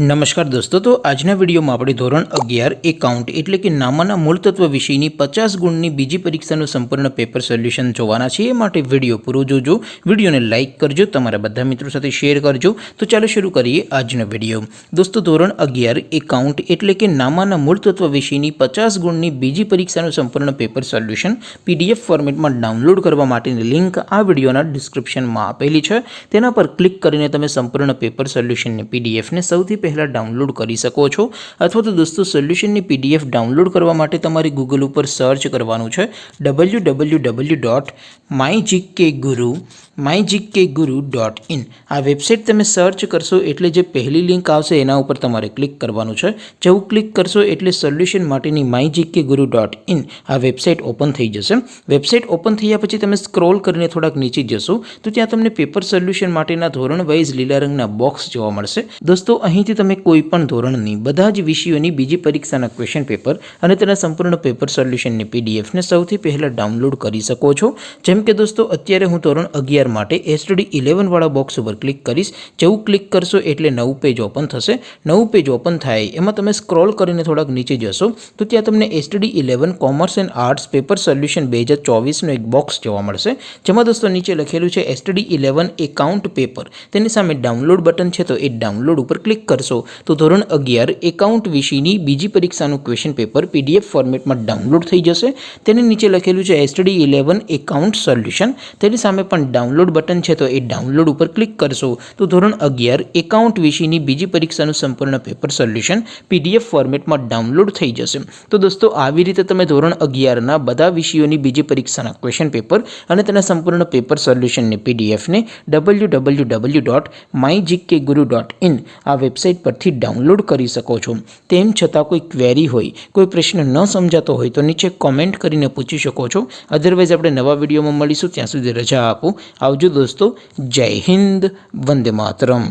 નમસ્કાર દોસ્તો, તો આજના વિડીયોમાં આપણે ધોરણ 11 એકાઉન્ટ એટલે કે નામાના મૂળતત્વ વિષયની 50 ગુણની બીજી પરીક્ષાનું સંપૂર્ણ પેપર સોલ્યુશન જોવાના છે। એ માટે વિડીયો પૂરો જોજો, વિડીયોને લાઇક કરજો, તમારા બધા મિત્રો સાથે શેર કરજો। તો ચાલો શરૂ કરીએ આજનો વિડીયો। દોસ્તો, ધોરણ 11 એકાઉન્ટ એટલે કે નામાના મૂળતત્વ વિષયની 50 ગુણની બીજી પરીક્ષાનું સંપૂર્ણ પેપર સોલ્યુશન PDF ફોર્મેટમાં ડાઉનલોડ કરવા માટેની લિંક આ વિડીયોના ડિસ્ક્રિપ્શનમાં આપેલી છે। તેના પર ક્લિક કરીને તમે સંપૂર્ણ પેપર સોલ્યુશનની PDFને સૌથી પહેલા ડાઉનલોડ કરી શકો છો। અથવા તો દોસ્તો, સોલ્યુશનની PDF ડાઉનલોડ કરવા માટે તમારે ગૂગલ ઉપર સર્ચ કરવાનું છે www.mygkguru.in। આ વેબસાઇટ તમે સર્ચ કરશો એટલે જે પહેલી લિંક આવશે એના ઉપર તમારે ક્લિક કરવાનું છે। જેવું ક્લિક કરશો એટલે સોલ્યુશન માટેની mygkguru.in આ વેબસાઇટ ઓપન થઈ જશે। વેબસાઇટ ઓપન થયા પછી તમે સ્ક્રોલ કરીને થોડાક નીચે જશો તો ત્યાં તમને પેપર સોલ્યુશન માટેના ધોરણ વાઇઝ લીલા રંગના બોક્સ જોવા મળશે। દોસ્તો, અહીંથી તમે કોઈ પણ ધોરણની બધા જ વિષયોની બીજી પરીક્ષાના ક્વેશ્ચન પેપર અને તેના સંપૂર્ણ પેપર સોલ્યુશનની PDFને સૌથી પહેલાં ડાઉનલોડ કરી શકો છો। જેમ કે દોસ્તો, અત્યારે હું ધોરણ 11 માટે STD 11 વાળા બોક્સ ઉપર ક્લિક કરીશ। જેવું ક્લિક કરશો એટલે નવું પેજ ઓપન થશે। નવું પેજ ઓપન થાય એમાં તમે સ્ક્રોલ કરીને થોડાક નીચે જશો તો ત્યાં તમને STD 11 commerce and arts paper solution 2024નો એક બોક્સ જોવા મળશે। જેમાં દોસ્તો નીચે લખેલું છે STD 11 એકાઉન્ટ પેપર, તેની સામે ડાઉનલોડ બટન છે તો એ ડાઉનલોડ ઉપર ક્લિક કરશો તો ધોરણ 11 એકાઉન્ટ વિષયની બીજી પરીક્ષાનું ક્વેશ્ચન પેપર PDF ફોર્મેટમાં ડાઉનલોડ થઈ જશે। તેની નીચે લખેલું છે STD 11 એકાઉન્ટ સોલ્યુશન, તેની સામે પણ ડાઉનલોડ બટન છે તો એ ડાઉનલોડ ઉપર ક્લિક કરશો તો ધોરણ 11 એકાઉન્ટ વિષયની બીજી પરીક્ષાનું સંપૂર્ણ પેપર સોલ્યુશન PDF ફોર્મેટમાં ડાઉનલોડ થઈ જશે। તો દોસ્તો, આવી રીતે તમે ધોરણ 11ના બધા વિષયોની બીજી પરીક્ષાના ક્વેશ્ચન પેપર અને તેના સંપૂર્ણ પેપર સોલ્યુશનની PDFને www.mygkguru.in આ વેબસાઇટ પરથી ડાઉનલોડ કરી શકો છો। તેમ છતાં કોઈ ક્વેરી હોય, કોઈ પ્રશ્ન ન સમજાતો હોય તો નીચે કોમેન્ટ કરીને પૂછી શકો છો। અધરવાઇઝ આપણે નવા વિડીયોમાં મળીશું, ત્યાં સુધી રજા આપો। આવજો દોસ્તો, જય હિન્દ, વંદે માતરમ।